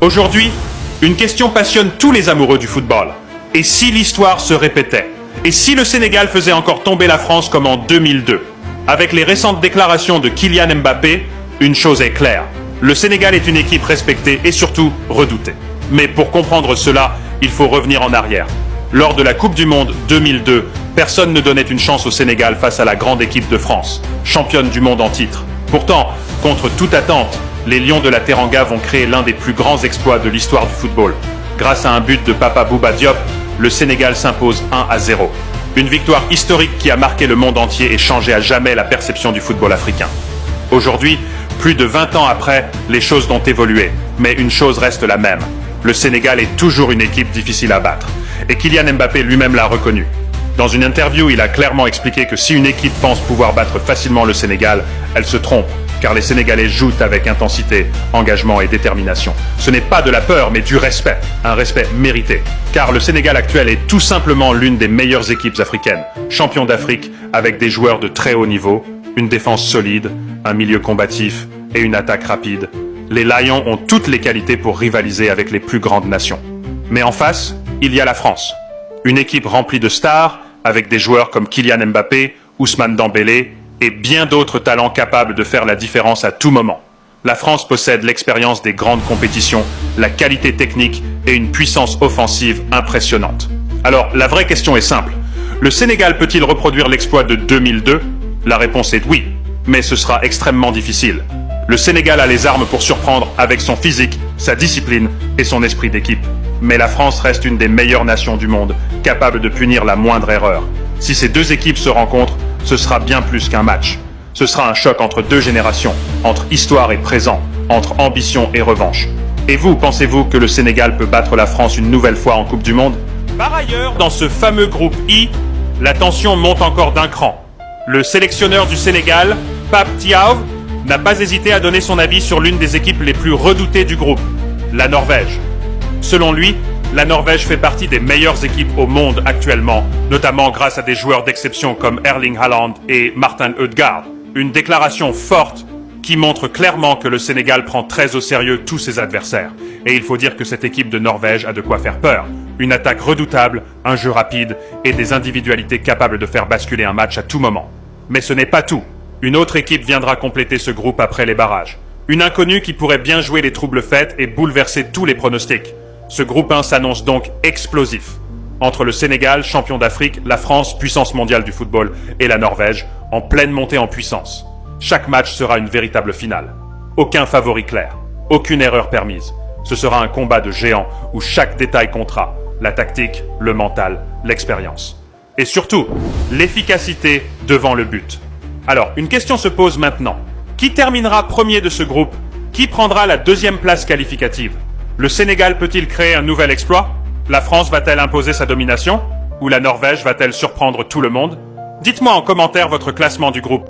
Aujourd'hui, une question passionne tous les amoureux du football. Et si l'histoire se répétait? Et si le Sénégal faisait encore tomber la France comme en 2002? Avec les récentes déclarations de Kylian Mbappé, une chose est claire. Le Sénégal est une équipe respectée et surtout redoutée. Mais pour comprendre cela, il faut revenir en arrière. Lors de la Coupe du Monde 2002, personne ne donnait une chance au Sénégal face à la grande équipe de France, championne du monde en titre. Pourtant, contre toute attente, les Lions de la Teranga vont créer l'un des plus grands exploits de l'histoire du football. Grâce à un but de Papa Bouba Diop, le Sénégal s'impose 1-0. Une victoire historique qui a marqué le monde entier et changé à jamais la perception du football africain. Aujourd'hui, plus de 20 ans après, les choses ont évolué. Mais une chose reste la même. Le Sénégal est toujours une équipe difficile à battre. Et Kylian Mbappé lui-même l'a reconnu. Dans une interview, il a clairement expliqué que si une équipe pense pouvoir battre facilement le Sénégal, elle se trompe, car les Sénégalais jouent avec intensité, engagement et détermination. Ce n'est pas de la peur, mais du respect, un respect mérité. Car le Sénégal actuel est tout simplement l'une des meilleures équipes africaines, champion d'Afrique avec des joueurs de très haut niveau, une défense solide, un milieu combatif et une attaque rapide. Les Lions ont toutes les qualités pour rivaliser avec les plus grandes nations. Mais en face, il y a la France. Une équipe remplie de stars, avec des joueurs comme Kylian Mbappé, Ousmane Dembélé et bien d'autres talents capables de faire la différence à tout moment. La France possède l'expérience des grandes compétitions, la qualité technique et une puissance offensive impressionnante. Alors, la vraie question est simple. Le Sénégal peut-il reproduire l'exploit de 2002? La réponse est oui, mais ce sera extrêmement difficile. Le Sénégal a les armes pour surprendre avec son physique, sa discipline et son esprit d'équipe. Mais la France reste une des meilleures nations du monde, capable de punir la moindre erreur. Si ces deux équipes se rencontrent, ce sera bien plus qu'un match. Ce sera un choc entre deux générations, entre histoire et présent, entre ambition et revanche. Et vous, pensez-vous que le Sénégal peut battre la France une nouvelle fois en Coupe du Monde? Par ailleurs, dans ce fameux groupe I, la tension monte encore d'un cran. Le sélectionneur du Sénégal, Pape Thiaw, n'a pas hésité à donner son avis sur l'une des équipes les plus redoutées du groupe, la Norvège. Selon lui, la Norvège fait partie des meilleures équipes au monde actuellement, notamment grâce à des joueurs d'exception comme Erling Haaland et Martin Ødegaard. Une déclaration forte qui montre clairement que le Sénégal prend très au sérieux tous ses adversaires. Et il faut dire que cette équipe de Norvège a de quoi faire peur. Une attaque redoutable, un jeu rapide et des individualités capables de faire basculer un match à tout moment. Mais ce n'est pas tout. Une autre équipe viendra compléter ce groupe après les barrages. Une inconnue qui pourrait bien jouer les troubles fêtes et bouleverser tous les pronostics. Ce groupe 1 s'annonce donc explosif. Entre le Sénégal, champion d'Afrique, la France, puissance mondiale du football, et la Norvège, en pleine montée en puissance. Chaque match sera une véritable finale. Aucun favori clair, aucune erreur permise. Ce sera un combat de géants où chaque détail comptera. La tactique, le mental, l'expérience. Et surtout, l'efficacité devant le but. Alors, une question se pose maintenant. Qui terminera premier de ce groupe? Qui prendra la deuxième place qualificative? Le Sénégal peut-il créer un nouvel exploit? La France va-t-elle imposer sa domination? Ou la Norvège va-t-elle surprendre tout le monde? Dites-moi en commentaire votre classement du groupe.